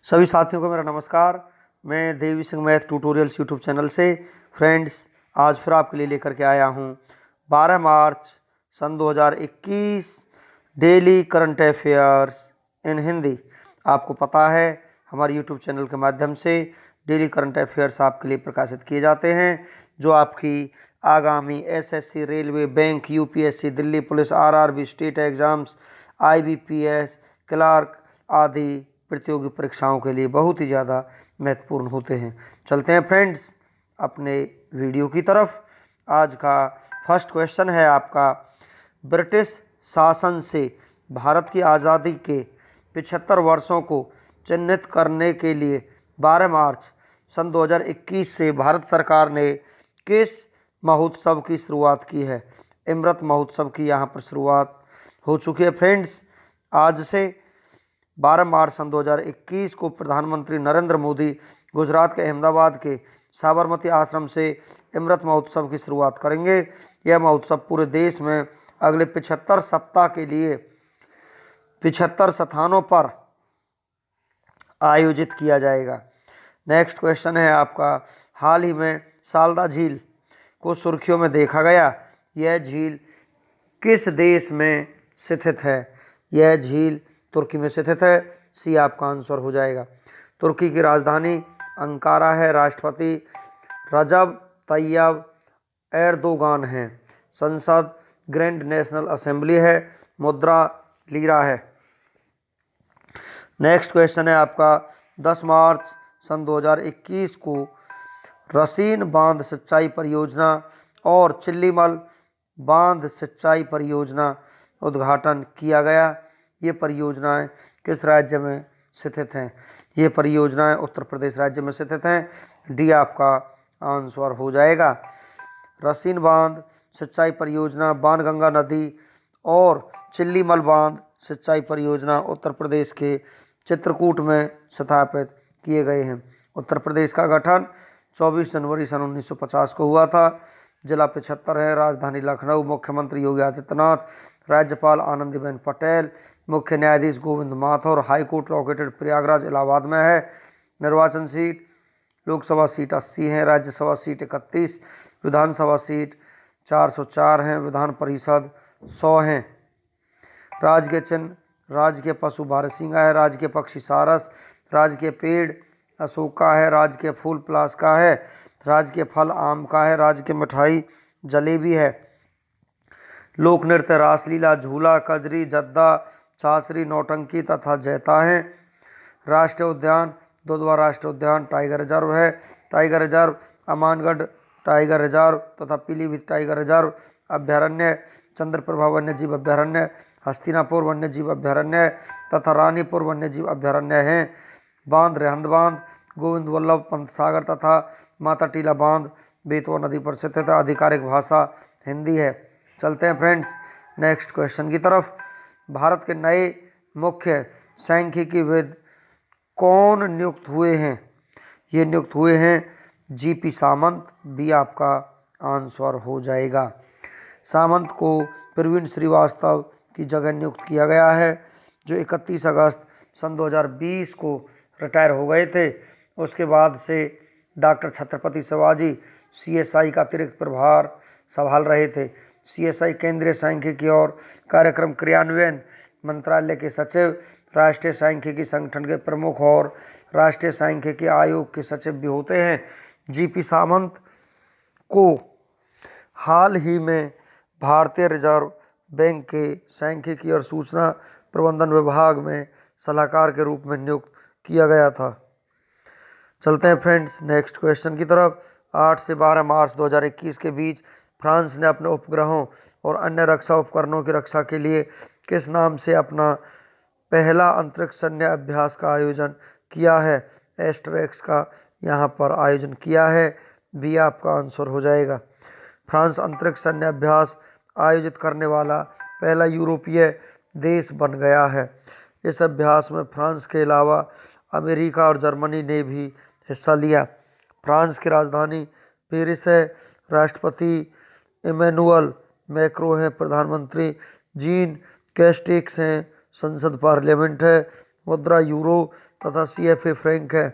सभी साथियों को मेरा नमस्कार। मैं Devi Singh math tutorials YouTube channel से फ्रेंड्स आज फिर आपके लिए लेकर के आया हूं 12 मार्च सन 2021 daily current affairs in Hindi. आपको पता है हमारे यूट्यूब चैनल के माध्यम से डेली करंट अफेयर्स आपके लिए प्रकाशित किए जाते हैं, जो आपकी आगामी SSC, railway, bank, UPSC, Delhi police, RRB, state exams, IBPS, clerk आदि प्रतियोगी परीक्षाओं के लिए बहुत ही ज़्यादा महत्वपूर्ण होते हैं। चलते हैं फ्रेंड्स अपने वीडियो की तरफ। आज का फर्स्ट क्वेश्चन है आपका, ब्रिटिश शासन से भारत की आज़ादी के 75 वर्षों को चिन्हित करने के लिए 12 मार्च सन 2021 से भारत सरकार ने किस महोत्सव की शुरुआत की है? अमृत महोत्सव की यहाँ पर शुरुआत हो चुकी है फ्रेंड्स। आज से 12 मार्च सन 2021 को प्रधानमंत्री नरेंद्र मोदी गुजरात के अहमदाबाद के साबरमती आश्रम से अमृत महोत्सव की शुरुआत करेंगे। यह महोत्सव पूरे देश में अगले 75 सप्ताह के लिए 75 स्थानों पर आयोजित किया जाएगा। नेक्स्ट क्वेश्चन है आपका, हाल ही में सालदा झील को सुर्खियों में देखा गया। यह झील किस देश में स्थित है? यह झील तुर्की में स्थित है। सी आपका आंसर हो जाएगा। तुर्की की राजधानी अंकारा है। राष्ट्रपति रजब तैयब एर्दोगान हैं। संसद ग्रैंड नेशनल असेंबली है। मुद्रा लीरा है। नेक्स्ट क्वेश्चन है आपका, 10 मार्च सन 2021 को रसीन बांध सिंचाई परियोजना और चिल्लीमल बांध सिंचाई परियोजना उद्घाटन किया गया। ये परियोजनाएं किस राज्य में स्थित हैं? ये परियोजनाएं उत्तर प्रदेश राज्य में स्थित हैं। डी आपका आंसर हो जाएगा। रसीन बांध सिंचाई परियोजना, बाणगंगा नदी और चिल्लीमल बांध सिंचाई परियोजना उत्तर प्रदेश के चित्रकूट में स्थापित किए गए हैं। उत्तर प्रदेश का गठन 24 जनवरी सन 1950 को हुआ था। जिला 75 है। राजधानी लखनऊ। मुख्यमंत्री योगी आदित्यनाथ। राज्यपाल आनंदीबेन पटेल। मुख्य न्यायाधीश गोविंद माथुर। हाईकोर्ट लोकेटेड प्रयागराज इलाहाबाद में है। निर्वाचन सीट, लोकसभा सीट 80 है, राज्यसभा सीट 31, विधानसभा सीट 404 हैं, विधान परिषद 100 हैं। राजकीय चिन्ह, राजकीय पशु बारहसिंगा है। राजकीय पक्षी सारस। राजकीय पेड़ अशोक का है। राजकीय फूल पलाश का है। राजकीय फल आम का है। राजकीय मिठाई जलेबी है। लोक नृत्य रासलीला, झूला, कजरी, जद्दा, छाछरी, नौटंकी तथा जैता है। राष्ट्रीय उद्यान, दुधवा राष्ट्रीय उद्यान टाइगर रिजर्व है। Tiger reserve Amangarh tiger reserve तथा पीलीभीत टाइगर रिजर्व अभ्यारण्य, चंद्रप्रभा वन्यजीव अभ्यारण्य, हस्तिनापुर वन्यजीव अभ्यारण्य तथा रानीपुर वन्यजीव अभ्यारण्य हैं। बांध, रेहंद बांध, गोविंद वल्लभ पंत सागर तथा माता टीला बांध बेतवा नदी पर स्थित है। आधिकारिक भाषा हिंदी है। चलते हैं फ्रेंड्स नेक्स्ट क्वेश्चन की तरफ। भारत के नए मुख्य सांख्यिकीविद कौन नियुक्त हुए हैं? ये नियुक्त हुए हैं जीपी सामंत। बी आपका आंसर हो जाएगा। सामंत को प्रवीण श्रीवास्तव की जगह नियुक्त किया गया है, जो 31 अगस्त सन 2020 को रिटायर हो गए थे। उसके बाद से डॉक्टर छत्रपति शिवाजी सीएसआई का अतिरिक्त प्रभार संभाल रहे थे। सीएसआई केंद्रीय सांख्यिकी और कार्यक्रम क्रियान्वयन मंत्रालय के सचिव, राष्ट्रीय सांख्यिकी संगठन के प्रमुख और राष्ट्रीय सांख्यिकी आयोग के सचिव भी होते हैं। जीपी सामंत को हाल ही में भारतीय रिजर्व बैंक के सांख्यिकी और सूचना प्रबंधन विभाग में सलाहकार के रूप में नियुक्त किया गया था। चलते हैं फ्रेंड्स नेक्स्ट क्वेश्चन की तरफ। 8 से 12 मार्च 2021 के बीच फ्रांस ने अपने उपग्रहों और अन्य रक्षा उपकरणों की रक्षा के लिए किस नाम से अपना पहला अंतरिक्ष सैन्य अभ्यास का आयोजन किया है? एस्ट्रेक्स का यहाँ पर आयोजन किया है। बी आपका आंसर हो जाएगा। फ्रांस अंतरिक्ष सैन्य अभ्यास आयोजित करने वाला पहला यूरोपीय देश बन गया है। इस अभ्यास में फ्रांस के अलावा अमेरिका और जर्मनी ने भी हिस्सा लिया। फ्रांस की राजधानी पेरिस है। राष्ट्रपति इमैनुअल मैक्रों हैं। प्रधानमंत्री जीन कैस्टेक्स हैं। संसद पार्लियामेंट है। मुद्रा यूरो तथा CFA फ्रैंक है।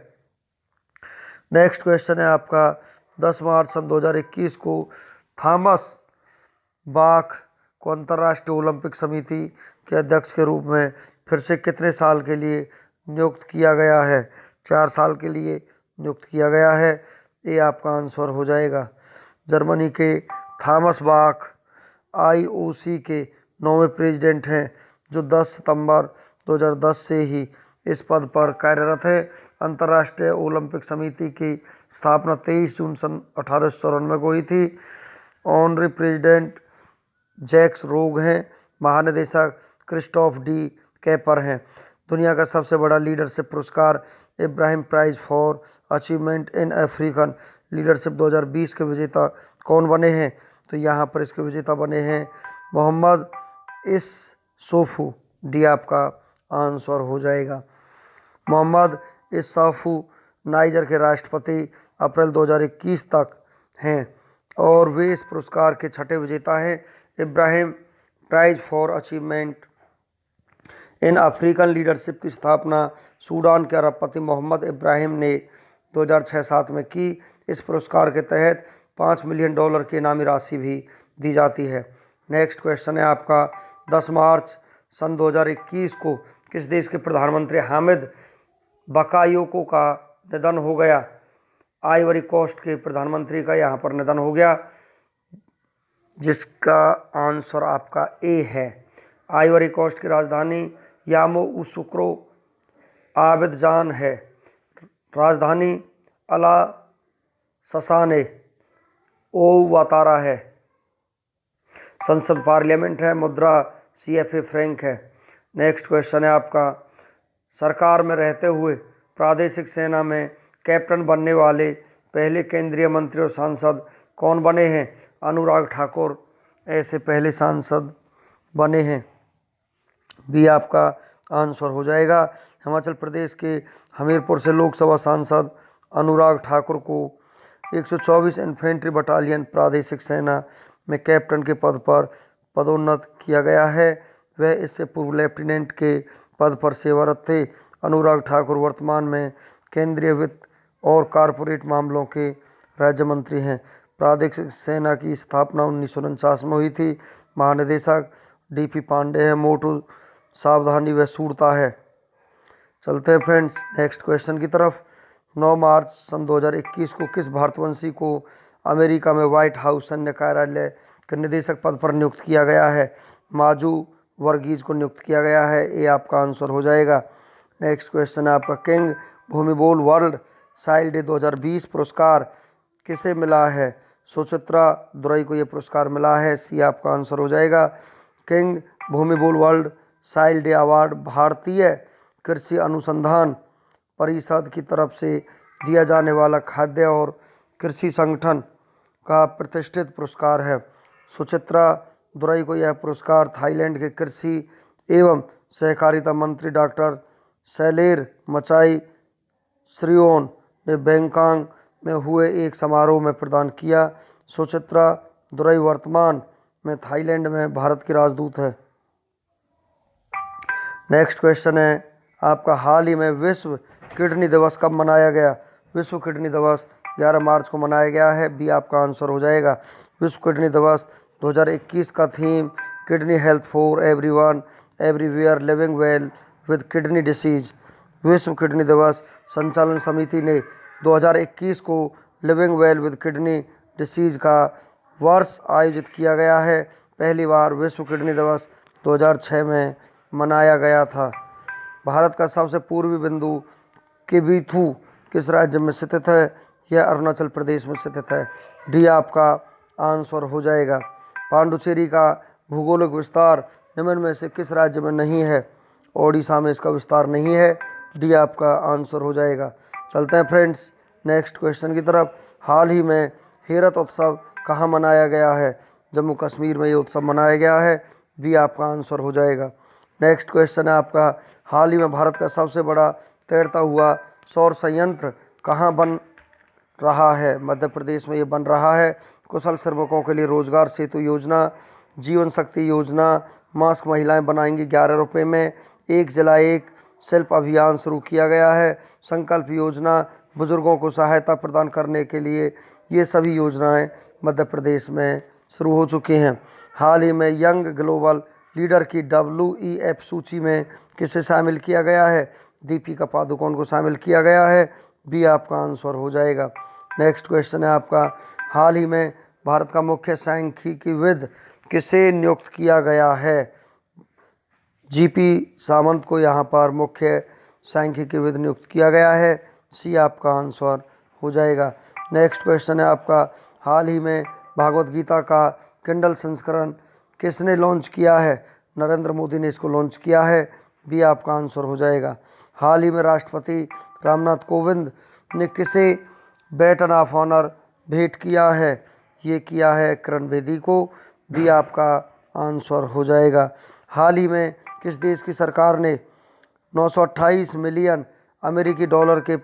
नेक्स्ट क्वेश्चन है आपका 10 मार्च सन 2021 को थॉमस बाख को अंतर्राष्ट्रीय ओलंपिक समिति के अध्यक्ष के रूप में फिर से कितने साल के लिए नियुक्त किया गया है? 4 साल के लिए नियुक्त किया गया है। ये आपका आंसर हो जाएगा। जर्मनी के थॉमस बाख IOC के 9वें प्रेसिडेंट हैं जो 10 सितंबर 2010 से ही इस पद पर कार्यरत है। अंतर्राष्ट्रीय ओलंपिक समिति की स्थापना 23 जून सन 1894 को हुई थी। ऑनरी प्रेसिडेंट जैक्स रोग हैं। महानिदेशक क्रिस्टोफ डी कैपर हैं। दुनिया का सबसे बड़ा लीडरशिप पुरस्कार Ibrahim prize for achievement in African leadership 2020 के विजेता कौन बने हैं? तो यहाँ पर इसके विजेता बने हैं मोहम्मद इस सोफू। डी आपका आंसर हो जाएगा। मोहम्मद इस सोफू नाइजर के राष्ट्रपति अप्रैल 2021 तक हैं और वे इस पुरस्कार के 6ठे विजेता हैं। Ibrahim prize for achievement in African leadership की स्थापना सूडान के अरबपति मोहम्मद इब्राहिम ने 2006-07 में की। इस पुरस्कार के तहत $5 मिलियन की इनामी राशि भी दी जाती है। नेक्स्ट क्वेश्चन है आपका 10 मार्च सन 2021 को किस देश के प्रधानमंत्री हामिद बकायोको का निधन हो गया? आइवरी कोस्ट के प्रधानमंत्री का यहाँ पर निधन हो गया, जिसका आंसर आपका ए है। आइवरी कोस्ट की राजधानी यामोउसुक्रो आबिदजान है। राजधानी अला ससाने ओवातारा है। संसद पार्लियामेंट है। मुद्रा CFA फ्रैंक है। नेक्स्ट क्वेश्चन है आपका सरकार में रहते हुए प्रादेशिक सेना में कैप्टन बनने वाले पहले केंद्रीय मंत्री और सांसद कौन बने हैं? अनुराग ठाकुर ऐसे पहले सांसद बने हैं। बी आपका आंसर हो जाएगा। हिमाचल प्रदेश के हमीरपुर से लोकसभा सांसद अनुराग ठाकुर को 124 इन्फेंट्री बटालियन प्रादेशिक सेना में कैप्टन के पद पर पदोन्नत किया गया है। वह इससे पूर्व लेफ्टिनेंट के पद पर सेवारत थे। अनुराग ठाकुर वर्तमान में केंद्रीय वित्त और कॉरपोरेट मामलों के राज्य मंत्री हैं। प्रादेशिक सेना की स्थापना 1949 में हुई थी। महानिदेशक DP पांडे है। मोटो सावधानी व शूरता है। चलते हैं फ्रेंड्स नेक्स्ट क्वेश्चन की तरफ। 9 मार्च सन 2021 को किस भारतवंशी को अमेरिका में व्हाइट हाउस सैन्य कार्यालय के निदेशक पद पर नियुक्त किया गया है? माजू वर्गीज को नियुक्त किया गया है। ये आपका आंसर हो जाएगा। नेक्स्ट क्वेश्चन है आपका king Bhumibol world child day 2020 पुरस्कार किसे मिला है? सुचित्रा दुरई को यह पुरस्कार मिला है। सी आपका आंसर हो जाएगा। King Bhumibol world child day award भारतीय कृषि अनुसंधान परिषद की तरफ से दिया जाने वाला खाद्य और कृषि संगठन का प्रतिष्ठित पुरस्कार है। सुचित्रा दुरई को यह पुरस्कार थाईलैंड के कृषि एवं सहकारिता मंत्री डॉक्टर सैलेर मचाई श्रियोन ने बैंकॉक में हुए एक समारोह में प्रदान किया। सुचित्रा दुरई वर्तमान में थाईलैंड में भारत की राजदूत है। नेक्स्ट क्वेश्चन है आपका हाल ही में विश्व किडनी दिवस कब मनाया गया? विश्व किडनी दिवस 11 मार्च को मनाया गया है। बी आपका आंसर हो जाएगा। विश्व किडनी दिवस 2021 का theme kidney health for everyone everywhere living well with kidney disease. विश्व किडनी दिवस संचालन समिति ने 2021 को living well with kidney disease का वर्ष आयोजित किया गया है। पहली बार विश्व किडनी दिवस 2006 में मनाया गया था। भारत का सबसे पूर्वी बिंदु किबीथू किस राज्य में स्थित है? यह अरुणाचल प्रदेश में स्थित है। डी आपका आंसर हो जाएगा। पांडुचेरी का भूगोलिक विस्तार निम्न में से किस राज्य में नहीं है? ओडिशा में इसका विस्तार नहीं है। डी आपका आंसर हो जाएगा। चलते हैं फ्रेंड्स नेक्स्ट क्वेश्चन की तरफ। हाल ही में हेरत उत्सव कहाँ मनाया गया है? जम्मू कश्मीर में ये उत्सव मनाया गया है। बी आपका आंसर हो जाएगा। नेक्स्ट क्वेश्चन है आपका हाल ही में भारत का सबसे बड़ा तैरता हुआ सौर संयंत्र कहाँ बन रहा है? मध्य प्रदेश में ये बन रहा है। कुशल श्रमिकों के लिए रोजगार सेतु योजना, जीवन शक्ति योजना, मास्क महिलाएं बनाएंगी 11 रुपये में, एक जिला एक शिल्प अभियान शुरू किया गया है। संकल्प योजना बुजुर्गों को सहायता प्रदान करने के लिए, ये सभी योजनाएं मध्य प्रदेश में शुरू हो चुकी हैं। हाल ही में यंग ग्लोबल लीडर की WEF सूची में किसे शामिल किया गया है? दीपिका पादुकोण को शामिल किया गया है। बी आपका आंसर हो जाएगा। नेक्स्ट क्वेश्चन है आपका, हाल ही में भारत का मुख्य सांख्यिकीविद किसे नियुक्त किया गया है? GP सामंत को यहाँ पर मुख्य सांख्यिकीविद नियुक्त किया गया है। सी आपका आंसर हो जाएगा। नेक्स्ट क्वेश्चन है आपका, हाल ही में भागवत गीता का किंडल संस्करण किसने लॉन्च किया है? नरेंद्र मोदी ने इसको लॉन्च किया है। बी आपका आंसर हो जाएगा। हाल ही में राष्ट्रपति रामनाथ कोविंद ने किसे बैटन ऑफ ऑनर भेंट किया है? ये किया है किरण बेदी को। बी आपका आंसर हो जाएगा। हाल ही में किस देश की सरकार ने 928 मिलियन अमेरिकी डॉलर के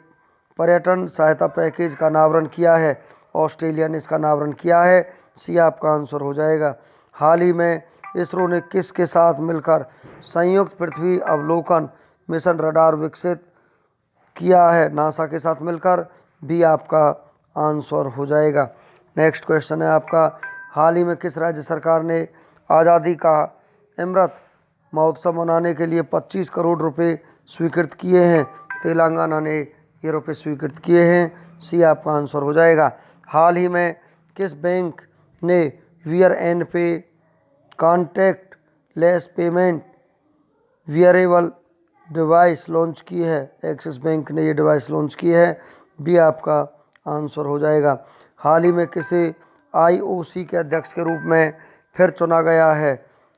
पर्यटन सहायता पैकेज का अनावरण किया है? ऑस्ट्रेलिया ने इसका अनावरण किया है। सी आपका आंसर हो जाएगा। हाल ही में इसरो ने किसके साथ मिलकर संयुक्त पृथ्वी अवलोकन मिशन रडार विकसित किया है? नासा के साथ मिलकर। बी आपका आंसर हो जाएगा। नेक्स्ट क्वेश्चन है आपका, हाल ही में किस राज्य सरकार ने आज़ादी का अमृत महोत्सव मनाने के लिए 25 करोड़ रुपए स्वीकृत किए हैं? तेलंगाना ने ये रुपए स्वीकृत किए हैं। सी आपका आंसर हो जाएगा। हाल ही में किस बैंक ने वियर एंड पे contact less payment wearable device launch की है? एक्सिस बैंक ने ये डिवाइस लॉन्च की है। बी आपका आंसर हो जाएगा। हाल ही में किसे IOC के अध्यक्ष के रूप में फिर चुना गया है?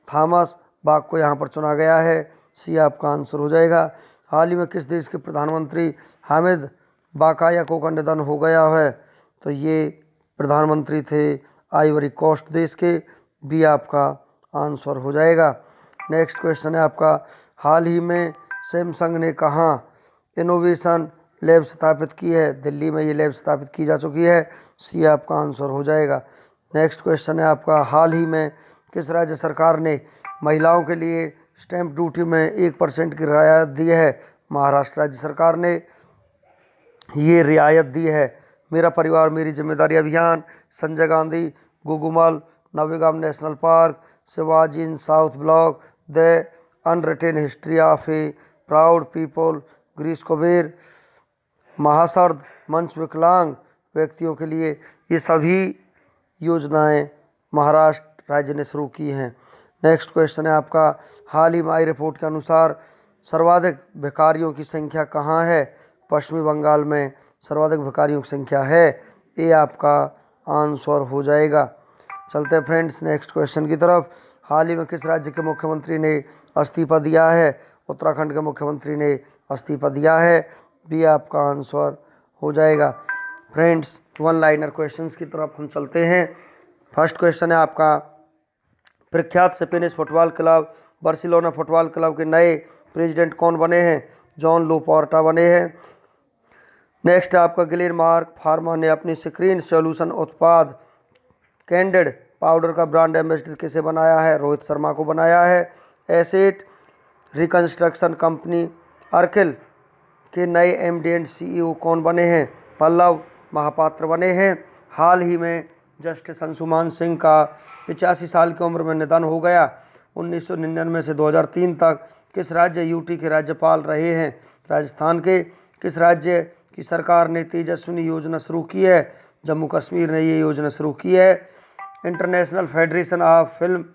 थॉमस बाक को यहाँ पर चुना गया है। सी आपका आंसर हो जाएगा। हाल ही में किस देश के प्रधानमंत्री हामिद बाकायाको का निधन हो गया है? तो ये प्रधानमंत्री थे आइवरी कोस्ट देश के। बी आपका आंसर हो जाएगा। नेक्स्ट क्वेश्चन है आपका, हाल ही में सैमसंग ने कहाँ इनोवेशन लैब स्थापित की है? दिल्ली में ये लैब स्थापित की जा चुकी है। सी आपका आंसर हो जाएगा। नेक्स्ट क्वेश्चन है आपका, हाल ही में किस राज्य सरकार ने महिलाओं के लिए स्टैंप ड्यूटी में 1% की रियायत दी है? महाराष्ट्र राज्य सरकार ने ये रियायत दी है। मेरा परिवार मेरी जिम्मेदारी अभियान, Sanjay Gandhi Gugamal, Navegaon national park, Shivaji in south block, the unwritten history of a proud people, ग्रीस कुबेर, महासर्द मंच विकलांग व्यक्तियों के लिए, ये सभी योजनाएं महाराष्ट्र राज्य ने शुरू की हैं। नेक्स्ट क्वेश्चन है आपका, हाल ही में आई रिपोर्ट के अनुसार सर्वाधिक भिखारियों की संख्या कहाँ है? पश्चिमी बंगाल में सर्वाधिक भिखारियों की संख्या है। ये आपका आंसर हो जाएगा। चलते हैं फ्रेंड्स नेक्स्ट क्वेश्चन की तरफ। हाल ही में किस राज्य के मुख्यमंत्री ने इस्तीफा दिया है? उत्तराखंड के मुख्यमंत्री ने इस्तीफा दिया है। बी आपका आंसर हो जाएगा। फ्रेंड्स वन लाइनर क्वेश्चंस की तरफ हम चलते हैं। फर्स्ट क्वेश्चन है आपका, प्रख्यात Spanish football club Barcelona football club के नए प्रेसिडेंट कौन बने हैं? जॉन लोपोर्टा बने हैं। नेक्स्ट आपका, ग्लेनमार्क फार्मा ने अपनी स्क्रीन सॉल्यूशन उत्पाद कैंडिड पाउडर का ब्रांड एम्बेसडर किसे बनाया है? रोहित शर्मा को बनाया है। एसेट रिकंस्ट्रक्शन कंपनी अर्किल के नए MD एंड CEO कौन बने हैं? पल्लव महापात्र बने हैं। हाल ही में जस्टिस अंशुमान सिंह का 85 साल की उम्र में निधन हो गया। 1999 से 2003 तक किस राज्य UT के राज्यपाल रहे हैं? राजस्थान के। किस राज्य की सरकार ने तेजस्विनी योजना शुरू की है? जम्मू कश्मीर ने ये योजना शुरू की है। International federation of film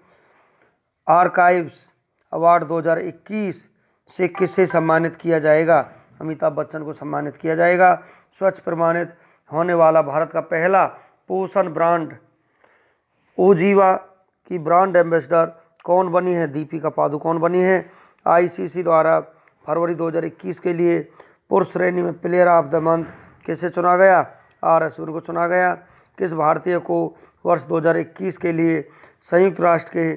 archives award 2021 से किसे सम्मानित किया जाएगा? अमिताभ बच्चन को सम्मानित किया जाएगा। स्वच्छ प्रमाणित होने वाला भारत का पहला पोषण ब्रांड ओजीवा की ब्रांड एम्बेसडर कौन बनी है? दीपिका पादुकोण बनी है। ICC द्वारा फरवरी 2021 के लिए पुरुष श्रेणी में प्लेयर ऑफ द मंथ किसे चुना गया? R अश्विन को चुना गया। किस भारतीय को वर्ष 2021 के लिए संयुक्त राष्ट्र के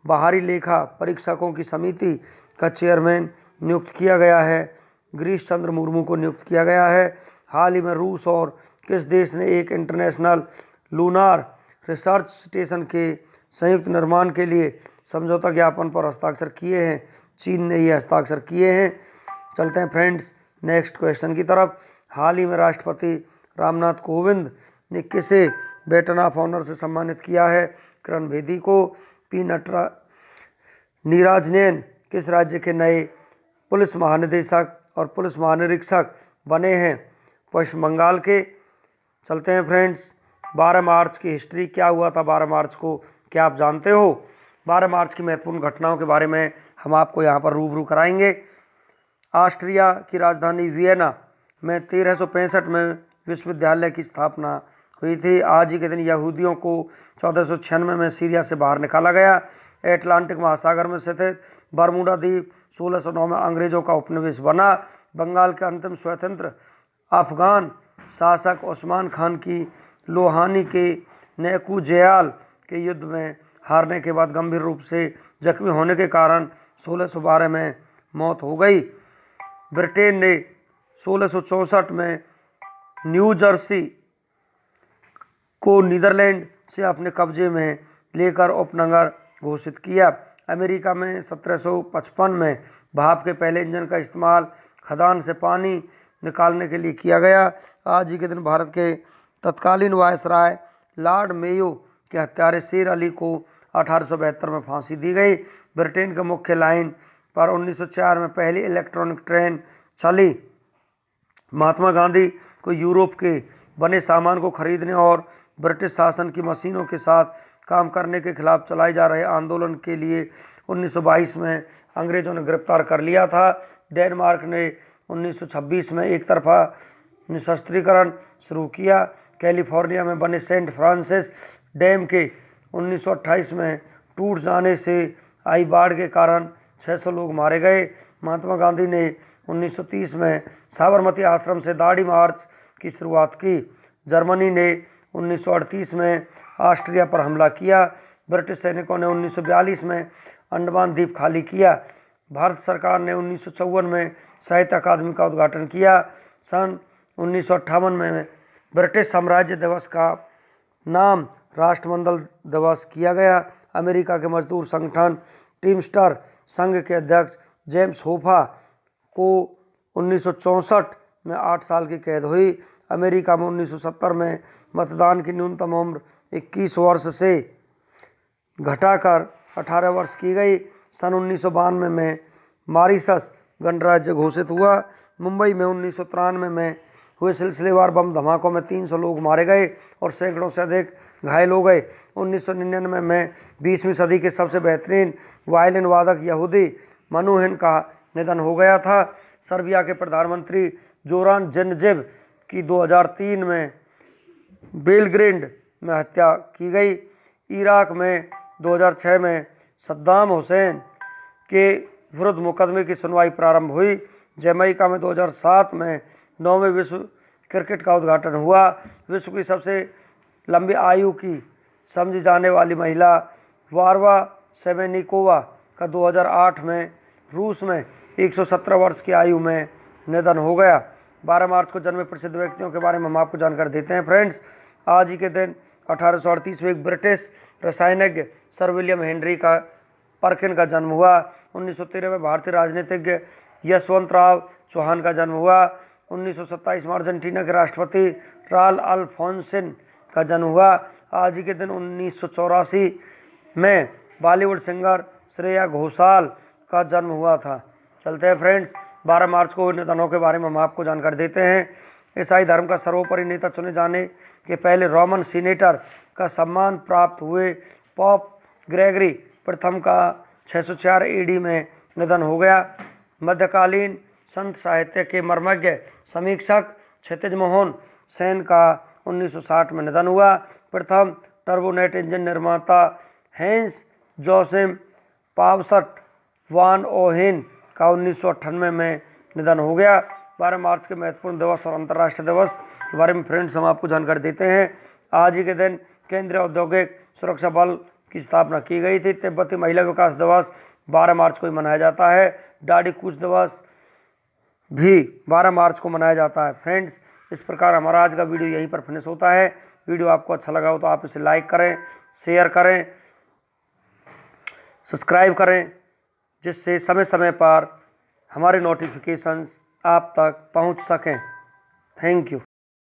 बाहरी लेखा परीक्षकों की समिति का चेयरमैन नियुक्त किया गया है? गिरीश चंद्र मुर्मू को नियुक्त किया गया है। हाल ही में रूस और किस देश ने एक इंटरनेशनल लूनार रिसर्च स्टेशन के संयुक्त निर्माण के लिए समझौता ज्ञापन पर हस्ताक्षर किए हैं? चीन ने ये हस्ताक्षर किए हैं। चलते हैं फ्रेंड्स नेक्स्ट क्वेश्चन की तरफ। हाल ही में राष्ट्रपति रामनाथ कोविंद ने किसे बैटन ऑफ ऑनर से सम्मानित किया है? किरण बेदी को। पी नीरज नैन किस राज्य के नए पुलिस महानिदेशक और पुलिस महानिरीक्षक बने हैं? पश्चिम बंगाल के। चलते हैं फ्रेंड्स 12 मार्च की हिस्ट्री। क्या हुआ था 12 मार्च को, क्या आप जानते हो? 12 मार्च की महत्वपूर्ण घटनाओं के बारे में हम आपको यहाँ पर रूबरू कराएंगे। ऑस्ट्रिया की राजधानी वियना में 1365 में विश्वविद्यालय की स्थापना हुई थी। आज ही के दिन यहूदियों को 1496 में सीरिया से बाहर निकाला गया। एटलांटिक महासागर में स्थित बरमूडा द्वीप 1609 में अंग्रेजों का उपनिवेश बना। बंगाल के अंतिम स्वतंत्र अफगान शासक उस्मान खान की लोहानी के नेकू जयाल के युद्ध में हारने के बाद गंभीर रूप से जख्मी होने के कारण 1612 में मौत हो गई। ब्रिटेन ने 1664 में न्यू जर्सी को नीदरलैंड से अपने कब्जे में लेकर उपनगर घोषित किया। अमेरिका में 1755 में भाप के पहले इंजन का इस्तेमाल खदान से पानी निकालने के लिए किया गया। आज ही के दिन भारत के तत्कालीन वायसराय लॉर्ड मेयो के हत्यारे शेर अली को 1872 में फांसी दी गई। ब्रिटेन के मुख्य लाइन पर 1904 में पहली इलेक्ट्रॉनिक ट्रेन चली। महात्मा गांधी को यूरोप के बने सामान को खरीदने और ब्रिटिश शासन की मशीनों के साथ काम करने के खिलाफ चलाए जा रहे आंदोलन के लिए 1922 में अंग्रेजों ने गिरफ्तार कर लिया था। डेनमार्क ने 1926 में एक तरफा निशस्त्रीकरण शुरू किया। कैलिफोर्निया में बने सेंट फ्रांसिस डैम के 1928 में टूट जाने से आई बाढ़ के कारण 600 लोग मारे गए। महात्मा गांधी ने 1930 में साबरमती आश्रम से दाढ़ी मार्च की शुरुआत की। जर्मनी ने 1938 में ऑस्ट्रिया पर हमला किया। ब्रिटिश सैनिकों ने 1942 में अंडमान द्वीप खाली किया। भारत सरकार ने 1954 में साहित्य अकादमी का उद्घाटन किया। सन 1958 में ब्रिटिश साम्राज्य दिवस का नाम राष्ट्रमंडल दिवस किया गया। अमेरिका के मजदूर संगठन टीमस्टर संघ के अध्यक्ष जेम्स होफा को 1964 में 8 साल की कैद हुई। अमेरिका में 1970 में मतदान की न्यूनतम उम्र 21 वर्ष से घटाकर 18 वर्ष की गई। सन 1992 में मॉरिशस गणराज्य घोषित हुआ। मुंबई में 1993 में हुए सिलसिलेवार बम धमाकों में 300 लोग मारे गए और सैकड़ों से अधिक घायल हो गए। 1999 में 20वीं सदी के सबसे बेहतरीन वायलिन वादक यहूदी मनुहिन का निधन हो गया था। सर्बिया के प्रधानमंत्री जोरान जेनजेव की 2003 में बेलग्रेड में हत्या की गई। इराक में 2006 में सद्दाम हुसैन के विरुद्ध मुकदमे की सुनवाई प्रारंभ हुई। जमैका में 2007 में 9वें विश्व क्रिकेट का उद्घाटन हुआ। विश्व की सबसे लंबी आयु की समझी जाने वाली महिला वारवा सेमेनिकोवा का 2008 में रूस में 117 वर्ष की आयु में निधन हो गया। 12 मार्च को जन्मे प्रसिद्ध व्यक्तियों के बारे में हम आपको जानकारी देते हैं फ्रेंड्स। आज ही के दिन 1838 में एक ब्रिटिश रसायनज्ञ सर विलियम हेनरी का परकिन का जन्म हुआ। 1913 में भारतीय राजनीतिज्ञ यशवंत राव चौहान का जन्म हुआ। 1927 में अर्जेंटीना के राष्ट्रपति राल अल्फोंसिन का जन्म हुआ। आज ही के दिन 1984 में बॉलीवुड सिंगर श्रेया घोषाल का जन्म हुआ था। चलते हैं फ्रेंड्स 12 मार्च को निधनों के बारे में हम आपको जानकारी देते हैं। ईसाई धर्म का सर्वोपरि नेता चुने जाने के पहले रोमन सीनेटर का सम्मान प्राप्त हुए पॉप ग्रेगरी प्रथम का 604 AD में निधन हो गया। मध्यकालीन संत साहित्य के मर्मज्ञ समीक्षक क्षितिज मोहन सेन का 1960 में निधन हुआ। प्रथम टर्बोनेट इंजन निर्माता हैंस जोसेम पावसट वान ओहेन का 1998 में निधन हो गया। 12 मार्च के महत्वपूर्ण दिवस और अंतर्राष्ट्रीय दिवस के बारे में फ्रेंड्स हम आपको जानकारी देते हैं। आज ही के दिन केंद्रीय औद्योगिक सुरक्षा बल की स्थापना की गई थी। तिब्बती महिला विकास दिवस 12 मार्च को ही मनाया जाता है। दाढ़ी कूच दिवस भी 12 मार्च को मनाया जाता है। फ्रेंड्स इस प्रकार हमारा आज का वीडियो यहीं पर फिनिश होता है। वीडियो आपको अच्छा लगा हो तो आप इसे लाइक करें, शेयर करें, सब्सक्राइब करें, जिससे समय समय पर हमारे नोटिफिकेशंस आप तक पहुंच सकें। Thank you.